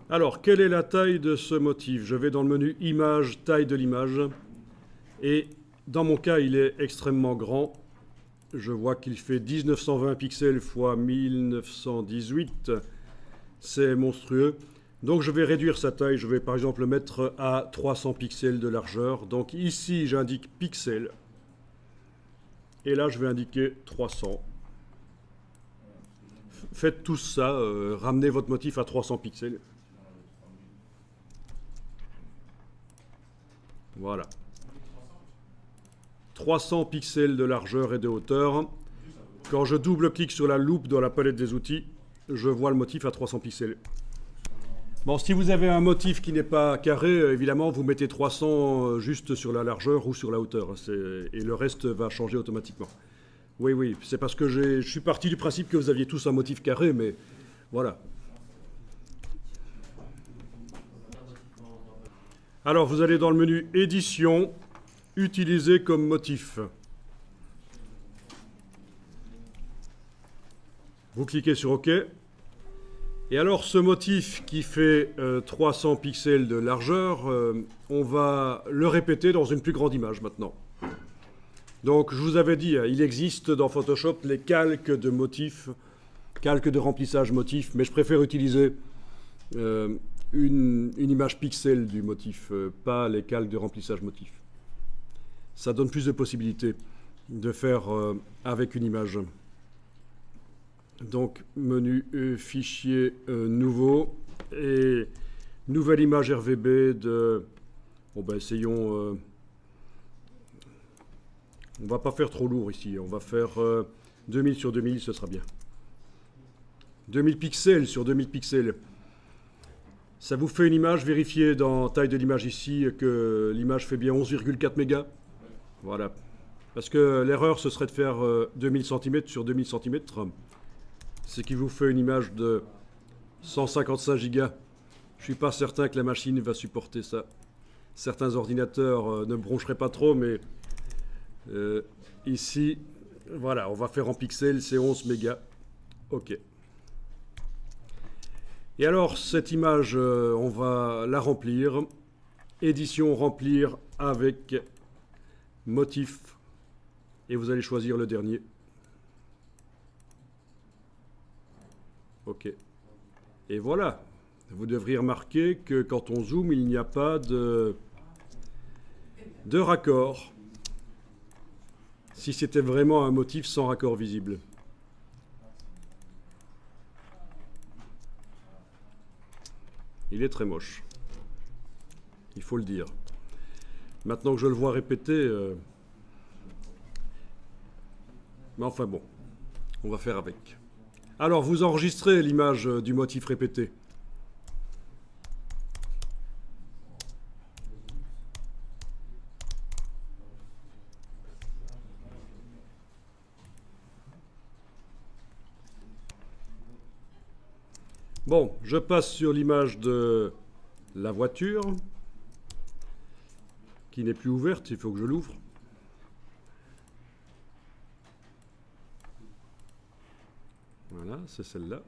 Alors, quelle est la taille de ce motif? Je vais dans le menu Image, taille de l'image. Et dans mon cas, il est extrêmement grand. Je vois qu'il fait 1920 pixels x 1918. C'est monstrueux. Donc je vais réduire sa taille. Je vais par exemple le mettre à 300 pixels de largeur. Donc ici, j'indique pixels. Et là, je vais indiquer 300. Faites tous ça. Ramenez votre motif à 300 pixels. Voilà. 300 pixels de largeur et de hauteur. Quand je double-clique sur la loupe dans la palette des outils, je vois le motif à 300 pixels. Bon, si vous avez un motif qui n'est pas carré, évidemment, vous mettez 300 juste sur la largeur ou sur la hauteur. Et le reste va changer automatiquement. Oui, oui, c'est parce que je suis parti du principe que vous aviez tous un motif carré, mais voilà. Alors, vous allez dans le menu Édition, Utiliser comme motif. Vous cliquez sur OK. Et alors, ce motif qui fait 300 pixels de largeur, on va le répéter dans une plus grande image maintenant. Donc, je vous avais dit, il existe dans Photoshop les calques de motifs, calques de remplissage motif, mais je préfère utiliser une image pixel du motif, pas les calques de remplissage motif. Ça donne plus de possibilités de faire avec une image. Donc, menu fichier nouveau et nouvelle image RVB de... Bon, ben, essayons... on va pas faire trop lourd ici. On va faire 2000 sur 2000, ce sera bien. 2000 pixels sur 2000 pixels. Ça vous fait une image. Vérifiez dans taille de l'image ici que l'image fait bien 11,4 mégas. Voilà. Parce que l'erreur, ce serait de faire 2000 cm sur 2000 cm. Ce qui vous fait une image de 155 gigas. Je ne suis pas certain que la machine va supporter ça. Certains ordinateurs ne broncheraient pas trop, mais ici, voilà, on va faire en pixels, c'est 11 mégas. OK. Et alors, cette image, on va la remplir. Édition, remplir avec motif. Et vous allez choisir le dernier. OK. Et voilà. Vous devriez remarquer que quand on zoome, il n'y a pas de raccord. Si c'était vraiment un motif sans raccord visible. Il est très moche. Il faut le dire. Maintenant que je le vois répéter... Mais enfin bon, on va faire avec. Alors, vous enregistrez l'image du motif répété. Bon, je passe sur l'image de la voiture, qui n'est plus ouverte, il faut que je l'ouvre. Voilà, c'est celle-là.